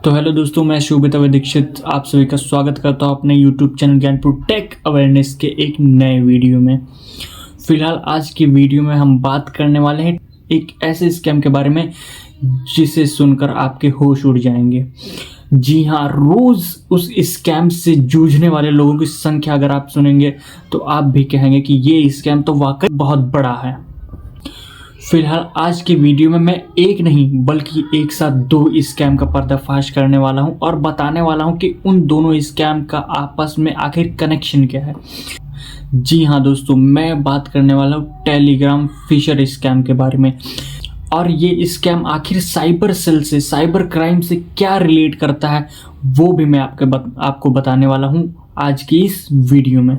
तो हेलो दोस्तों, मैं शोभित दीक्षित आप सभी का स्वागत करता हूं अपने YouTube channel Gyanpur tech awareness के एक नए वीडियो में। फिलहाल आज की वीडियो में हम बात करने वाले हैं एक ऐसे स्कैम के बारे में जिसे सुनकर आपके होश उड़ जाएंगे। जी हाँ, रोज उस स्कैम से जूझने वाले लोगों की संख्या अगर आप सुनेंगे तो आप भी कहेंगे कि ये स्कैम तो वाकई बहुत बड़ा है। फिलहाल आज की वीडियो में मैं एक नहीं बल्कि एक साथ दो स्कैम का पर्दाफाश करने वाला हूं और बताने वाला हूं कि उन दोनों स्कैम का आपस में आखिर कनेक्शन क्या है। जी हाँ दोस्तों, मैं बात करने वाला हूं टेलीग्राम फिशर स्कैम के बारे में। और ये स्कैम आखिर साइबर सेल से, साइबर क्राइम से क्या रिलेट करता है वो भी मैं आपको बताने वाला हूं आज की इस वीडियो में।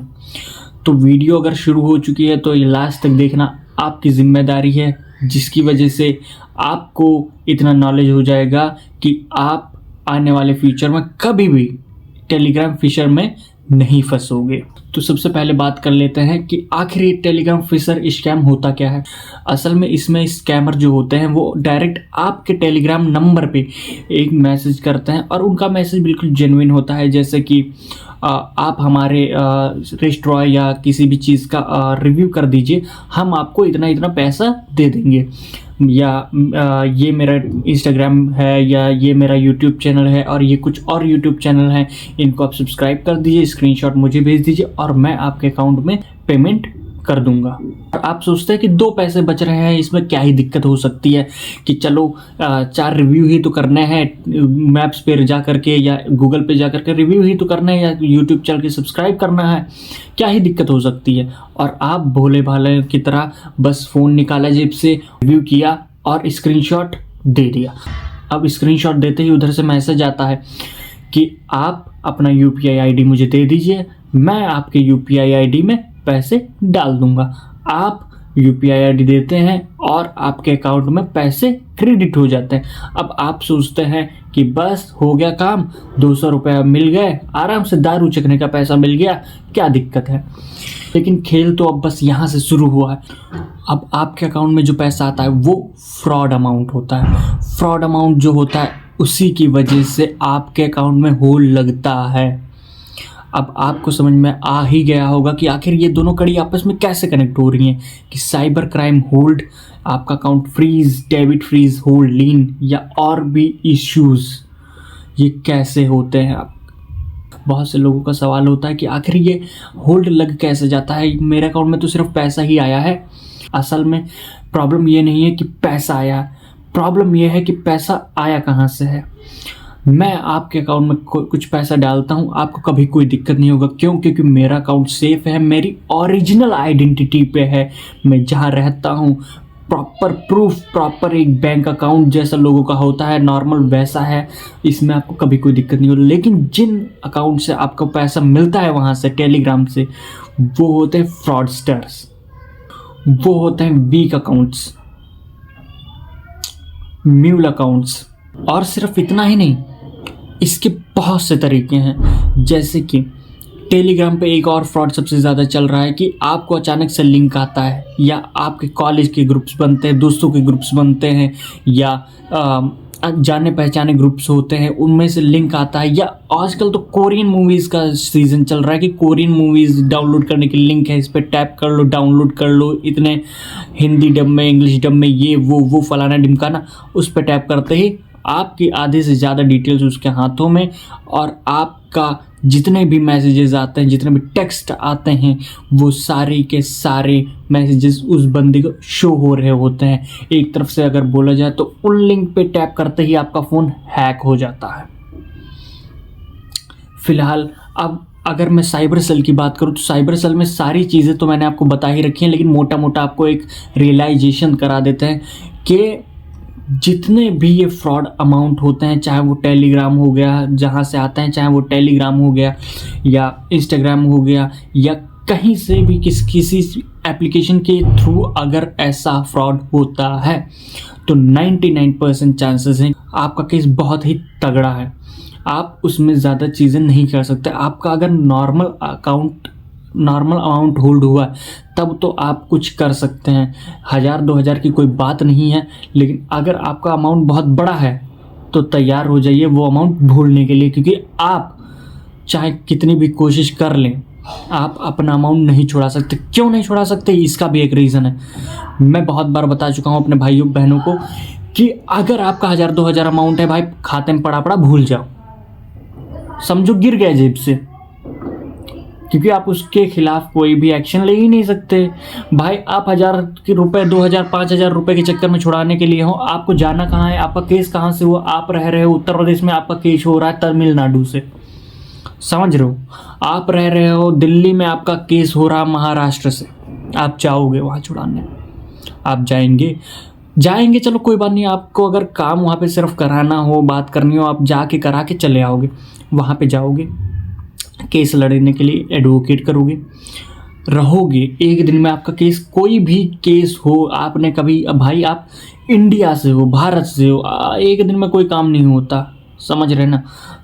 तो वीडियो अगर शुरू हो चुकी है तो ये लास्ट तक देखना आपकी जिम्मेदारी है, जिसकी वजह से आपको इतना नॉलेज हो जाएगा कि आप आने वाले फ्यूचर में कभी भी टेलीग्राम फिशर में नहीं फंसोगे। तो सबसे पहले बात कर लेते हैं कि आखिर ये टेलीग्राम फिशर स्कैम होता क्या है। असल में इसमें स्कैमर जो होते हैं वो डायरेक्ट आपके टेलीग्राम नंबर पे एक मैसेज करते हैं और उनका मैसेज बिल्कुल जेन्युइन होता है, जैसे कि आप हमारे रेस्टोरेंट या किसी भी चीज़ का रिव्यू कर दीजिए, हम आपको इतना इतना पैसा दे देंगे, या ये मेरा इंस्टाग्राम है या ये मेरा यूट्यूब चैनल है और ये कुछ और यूट्यूब चैनल हैं, इनको आप सब्सक्राइब कर दीजिए, स्क्रीनशॉट मुझे भेज दीजिए और मैं आपके अकाउंट में पेमेंट कर दूंगा। और आप सोचते हैं कि दो पैसे बच रहे हैं, इसमें क्या ही दिक्कत हो सकती है कि चलो 4 रिव्यू ही तो करने हैं, मैप्स पे जा करके या गूगल पे जा करके रिव्यू ही तो करना है या यूट्यूब चैनल के सब्सक्राइब करना है, क्या ही दिक्कत हो सकती है। और आप भोले भाले की तरह बस फ़ोन निकाला जेब से, रिव्यू किया और स्क्रीनशॉट दे दिया। अब स्क्रीनशॉट देते ही उधर से मैसेज आता है कि आप अपना UPI ID मुझे दे दीजिए, मैं आपके UPI ID में पैसे डाल दूंगा। आप UPI ID देते हैं और आपके अकाउंट में पैसे क्रेडिट हो जाते हैं। अब आप सोचते हैं कि बस हो गया काम, 200 रुपये मिल गए, आराम से दारू चखने का पैसा मिल गया, क्या दिक्कत है। लेकिन खेल तो अब बस यहाँ से शुरू हुआ है। अब आपके अकाउंट में जो पैसा आता है वो फ्रॉड अमाउंट होता है। फ्रॉड अमाउंट जो होता है उसी की वजह से आपके अकाउंट में होल्ड लगता है। अब आपको समझ में आ ही गया होगा कि आखिर ये दोनों कड़ी आपस में कैसे कनेक्ट हो रही हैं, कि साइबर क्राइम होल्ड, आपका account freeze, debit freeze, hold lien या और भी इश्यूज ये कैसे होते हैं। बहुत से लोगों का सवाल होता है कि आखिर ये होल्ड लग कैसे जाता है, मेरे अकाउंट में तो सिर्फ पैसा ही आया है। असल में प्रॉब्लम ये नहीं है कि पैसा आया, प्रॉब्लम ये है कि पैसा आया कहाँ से है। मैं आपके अकाउंट में कुछ पैसा डालता हूं, आपको कभी कोई दिक्कत नहीं होगा। क्यों? क्योंकि मेरा अकाउंट सेफ है, मेरी ओरिजिनल आइडेंटिटी पे है, मैं जहां रहता हूं प्रॉपर प्रूफ, प्रॉपर एक बैंक अकाउंट जैसा लोगों का होता है नॉर्मल वैसा है, इसमें आपको कभी कोई दिक्कत नहीं होगी। लेकिन जिन अकाउंट से आपको पैसा मिलता है वहाँ से, टेलीग्राम से, वो होते हैं फ्रॉडस्टर्स, वो होते हैं वीक अकाउंट्स, म्यूल अकाउंट्स। और सिर्फ इतना ही नहीं, इसके बहुत से तरीके हैं। जैसे कि टेलीग्राम पे एक और फ्रॉड सबसे ज़्यादा चल रहा है कि आपको अचानक से लिंक आता है, या आपके कॉलेज के ग्रुप्स बनते हैं, दोस्तों के ग्रुप्स बनते हैं, या जाने पहचाने ग्रुप्स होते हैं, उनमें से लिंक आता है। या आजकल तो कोरियन मूवीज़ का सीज़न चल रहा है कि कोरियन मूवीज़ डाउनलोड करने की लिंक है, इस पर टैप कर लो, डाउनलोड कर लो, इतने हिंदी डब में, इंग्लिश डब में, ये वो फलाना ढिमकाना, उस पर टैप करते ही आपकी आधे से ज़्यादा डिटेल्स उसके हाथों में, और आपका जितने भी मैसेजेस आते हैं, जितने भी टेक्स्ट आते हैं, वो सारे के सारे मैसेजेस उस बंदे को शो हो रहे होते हैं। एक तरफ से अगर बोला जाए तो उन लिंक पे टैप करते ही आपका फ़ोन हैक हो जाता है। फिलहाल अब अगर मैं साइबर सेल की बात करूँ तो साइबर सेल में सारी चीज़ें तो मैंने आपको बता ही रखी हैं, लेकिन मोटा मोटा आपको एक रियलाइजेशन करा देते हैं कि जितने भी ये फ्रॉड अमाउंट होते हैं, चाहे वो टेलीग्राम हो गया जहाँ से आते हैं, चाहे वो टेलीग्राम हो गया या इंस्टाग्राम हो गया, या कहीं से भी किसी एप्लीकेशन के थ्रू अगर ऐसा फ्रॉड होता है तो 99% चांसेस हैं आपका केस बहुत ही तगड़ा है, आप उसमें ज़्यादा चीज़ें नहीं कर सकते। आपका अगर नॉर्मल अमाउंट होल्ड हुआ तब तो आप कुछ कर सकते हैं, 1000-2000 की कोई बात नहीं है। लेकिन अगर आपका अमाउंट बहुत बड़ा है तो तैयार हो जाइए वो अमाउंट भूलने के लिए, क्योंकि आप चाहे कितनी भी कोशिश कर लें, आप अपना अमाउंट नहीं छुड़ा सकते। क्यों नहीं छुड़ा सकते, इसका भी एक रीज़न है। मैं बहुत बार बता चुका हूँ अपने भाइयों बहनों को कि अगर आपका 1000-2000 अमाउंट है भाई, खाते में पड़ा पड़ा भूल जाओ, समझो गिर गए जेब से, क्योंकि आप उसके खिलाफ कोई भी एक्शन ले ही नहीं सकते। भाई आप 1000 के रुपए, 2000, 5000 रुपए के चक्कर में छुड़ाने के लिए हो, आपको जाना कहाँ है, आपका केस कहाँ से हुआ, आप रह रहे हो उत्तर प्रदेश में, आपका केस हो रहा है तमिलनाडु से, समझ रहे हो। आप रह रहे हो दिल्ली में, आपका केस हो रहा महाराष्ट्र से, आप जाओगे वहाँ छुड़ाने, आप जाएंगे चलो कोई बात नहीं। आपको अगर काम वहाँ पे सिर्फ कराना हो, बात करनी हो, आप जाके करा के चले आओगे। वहाँ पे जाओगे, केस लड़ने के लिए एडवोकेट करोगे, रहोगे, एक दिन में आपका केस, कोई भी केस हो, आपने कभी, भाई आप इंडिया से हो, भारत से हो, एक दिन में कोई काम नहीं होता, समझ रहे ना।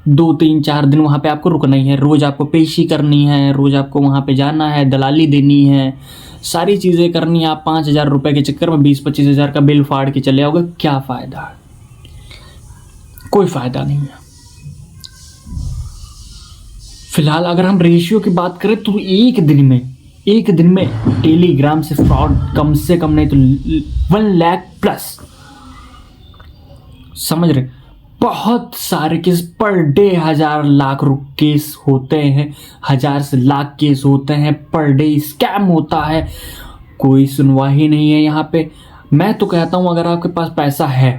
2-3-4 दिन वहाँ पे आपको रुकना ही है, रोज़ आपको पेशी करनी है, रोज़ आपको वहाँ पे जाना है, दलाली देनी है, सारी चीज़ें करनी है। आप 5000 रुपये के चक्कर में 20-25 हज़ार का बिल फाड़ के चले आओगे, क्या फ़ायदा है, कोई फ़ायदा नहीं है। फिलहाल अगर हम रेशियो की बात करें तो एक दिन में टेलीग्राम से फ्रॉड कम से कम नहीं तो 1 लाख प्लस, समझ रहे, बहुत सारे case per day 1000 lakh case होते हैं, 1000 से लाख केस होते हैं पर डे, स्कैम होता है, कोई सुनवाई नहीं है यहाँ पे। मैं तो कहता हूँ अगर आपके पास पैसा है,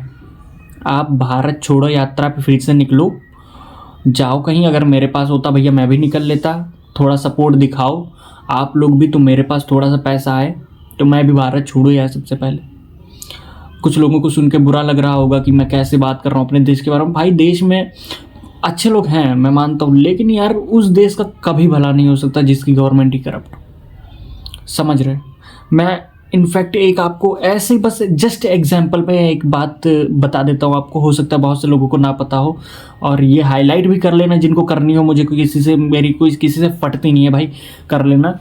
आप भारत छोड़ो यात्रा पे फिर से निकलो, जाओ कहीं। अगर मेरे पास होता भैया मैं भी निकल लेता, थोड़ा सपोर्ट दिखाओ आप लोग भी, तो मेरे पास थोड़ा सा पैसा है तो मैं भी भारत छोड़ो यार। सबसे पहले कुछ लोगों को सुन के बुरा लग रहा होगा कि मैं कैसे बात कर रहा हूँ अपने देश के बारे में। भाई देश में अच्छे लोग हैं, मैं मानता हूँ, लेकिन यार उस देश का कभी भला नहीं हो सकता जिसकी गवर्नमेंट ही करप्ट हो, समझ रहे। मैं इनफैक्ट एक आपको ऐसे ही बस जस्ट एग्जांपल पे एक बात बता देता हूँ, आपको हो सकता है बहुत से लोगों को ना पता हो, और ये हाईलाइट भी कर लेना जिनको करनी हो। मुझे किसी से फटती नहीं है भाई, कर लेना।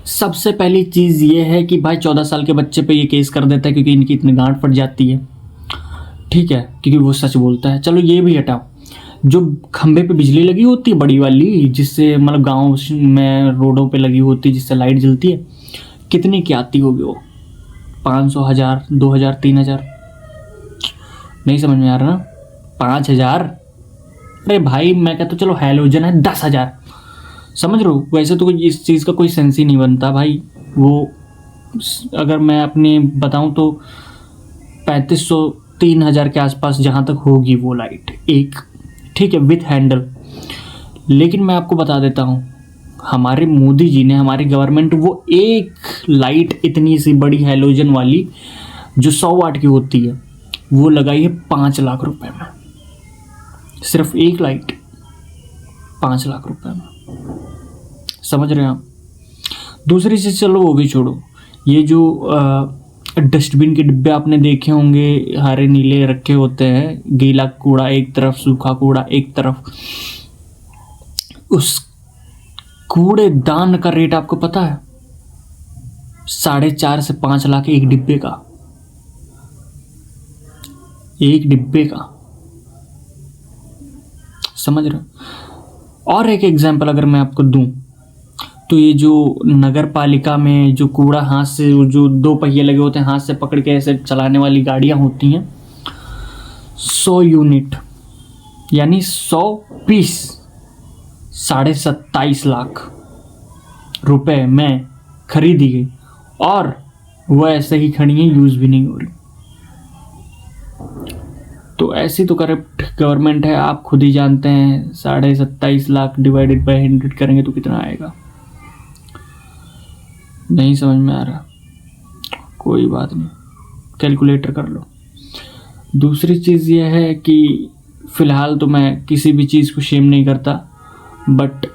सबसे पहली चीज़ ये है कि भाई 14 साल के बच्चे पे ये केस कर देता है क्योंकि इनकी इतनी गांठ फट जाती है, ठीक है, क्योंकि वो सच बोलता है। चलो ये भी हटाओ, जो खंबे पे बिजली लगी होती है बड़ी वाली, जिससे मतलब गांव में रोडों पे लगी होती है, जिससे लाइट जलती है, कितनी की आती होगी वो? 500, 1000, 2000, 3000? नहीं समझ में आ रहा ना? 5000? अरे भाई मैं कहता चलो हैलोजन है 10,000, समझ रहे हो। वैसे तो इस चीज़ का कोई सेंस ही नहीं बनता भाई। वो अगर मैं अपनी बताऊं तो 3500, 3000 के आसपास जहाँ तक होगी वो लाइट एक, ठीक है, विथ हैंडल। लेकिन मैं आपको बता देता हूँ, हमारे मोदी जी ने, हमारी गवर्नमेंट, वो एक लाइट इतनी सी बड़ी हैलोजन वाली जो 100 वाट की होती है, वो लगाई है 5 लाख रुपए में। सिर्फ एक लाइट 5 लाख रुपए में, समझ रहे हैं आप। दूसरी चीज़ चलो वो भी छोड़ो, ये जो डस्टबिन के डिब्बे आपने देखे होंगे, हरे नीले रखे होते हैं, गीला कूड़ा एक तरफ, सूखा कूड़ा एक तरफ। उस कूड़ेदान का रेट आपको पता है? 4.5 से 5 लाख एक डिब्बे का, एक डिब्बे का, समझ रहे हो। और एक एग्जांपल अगर मैं आपको दूं तो ये जो नगर पालिका में जो कूड़ा हाथ से, जो 2 पहिए लगे होते हैं, हाथ से पकड़ के ऐसे चलाने वाली गाड़ियां होती हैं, 100 यूनिट यानी 100 पीस 27.5 लाख रुपए में खरीदी गई, और वो ऐसे ही खड़ी है, यूज भी नहीं हो रही। तो ऐसी तो करप्ट गवर्नमेंट है, आप खुद ही जानते हैं। 27.5 लाख डिवाइडेड बाय 100 करेंगे तो कितना आएगा? नहीं समझ में आ रहा, कोई बात नहीं, कैलकुलेटर कर लो। दूसरी चीज़ यह है कि फ़िलहाल तो मैं किसी भी चीज़ को शेम नहीं करता, बट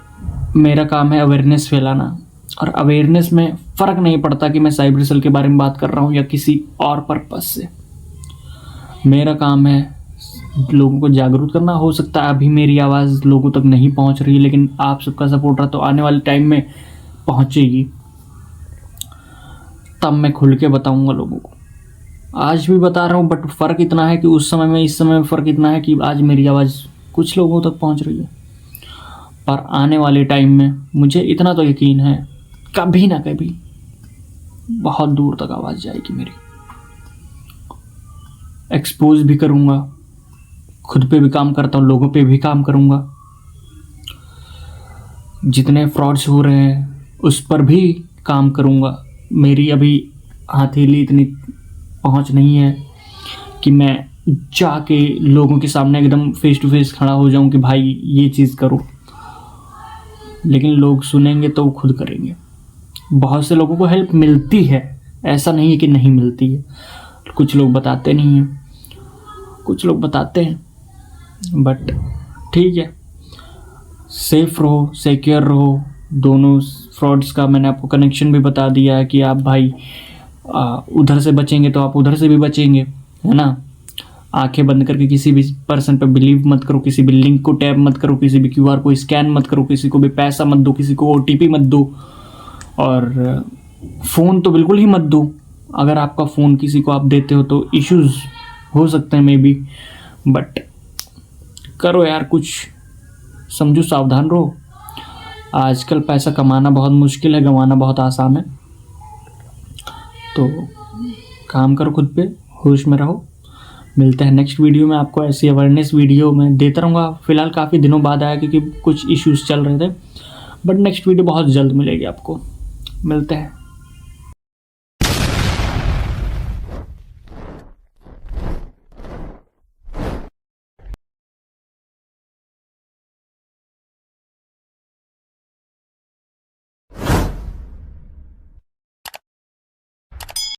मेरा काम है अवेयरनेस फैलाना, और अवेयरनेस में फ़र्क नहीं पड़ता कि मैं साइबर सेल के बारे में बात कर रहा हूँ या किसी और पर्पस से। मेरा काम है लोगों को जागरूक करना। हो सकता है अभी मेरी आवाज़ लोगों तक नहीं पहुँच रही, लेकिन आप सबका सपोर्ट रहा तो आने वाले टाइम में पहुँचेगी, तब मैं खुल के बताऊँगा लोगों को। आज भी बता रहा हूँ, बट फ़र्क इतना है कि उस समय में इस समय में फ़र्क इतना है कि आज मेरी आवाज़ कुछ लोगों तक पहुँच रही है, पर आने वाले टाइम में मुझे इतना तो यकीन है कभी ना कभी बहुत दूर तक आवाज़ जाएगी मेरी। एक्सपोज भी करूँगा, खुद पे भी काम करता हूँ, लोगों पे भी काम करूँगा। जितने फ्रॉड्स हो रहे हैं उस पर भी काम करूँगा। मेरी अभी हथेली इतनी पहुँच नहीं है कि मैं जाके लोगों के सामने एकदम फेस टू फेस खड़ा हो जाऊं कि भाई ये चीज़ करो, लेकिन लोग सुनेंगे तो वो खुद करेंगे। बहुत से लोगों को हेल्प मिलती है, ऐसा नहीं है कि नहीं मिलती है। कुछ लोग बताते नहीं हैं, कुछ लोग बताते हैं, बट ठीक है, सेफ रहो, सिक्योर रहो। दोनों फ्रॉड्स का मैंने आपको कनेक्शन भी बता दिया है कि आप भाई उधर से बचेंगे तो आप उधर से भी बचेंगे, है ना। आंखें बंद करके किसी भी पर्सन पे बिलीव मत करो, किसी भी लिंक को टैप मत करो, किसी भी क्यूआर को स्कैन मत करो, किसी को भी पैसा मत दो, किसी को ओटीपी मत दो, और फ़ोन तो बिल्कुल ही मत दो। अगर आपका फ़ोन किसी को आप देते हो तो इश्यूज़ हो सकते हैं मे बी, बट करो यार कुछ, समझो, सावधान रहो। आजकल पैसा कमाना बहुत मुश्किल है, गंवाना बहुत आसान है। तो काम करो खुद पे, होश में रहो। मिलते हैं नेक्स्ट वीडियो में। आपको ऐसी अवेयरनेस वीडियो मैं देता रहूँगा। फ़िलहाल काफ़ी दिनों बाद आया क्योंकि कुछ इश्यूज़ चल रहे थे, बट नेक्स्ट वीडियो बहुत जल्द मिलेगी आपको। मिलते हैं।